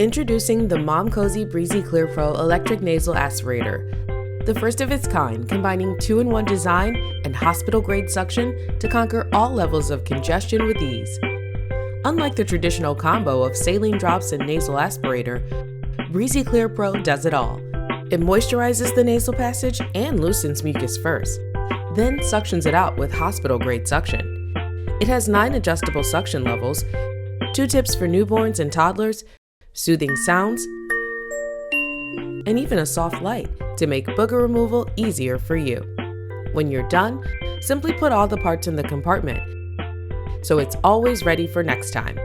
Introducing the Momcozy Breezy Clear Pro Electric Nasal Aspirator, the first of its kind, combining 2-in-1 design and hospital-grade suction to conquer all levels of congestion with ease. Unlike the traditional combo of saline drops and nasal aspirator, Breezy Clear Pro does it all. It moisturizes the nasal passage and loosens mucus first, then suctions it out with hospital-grade suction. It has 9 adjustable suction levels, 2 tips for newborns and toddlers, soothing sounds, and even a soft light to make booger removal easier for you. When you're done, simply put all the parts in the compartment so it's always ready for next time.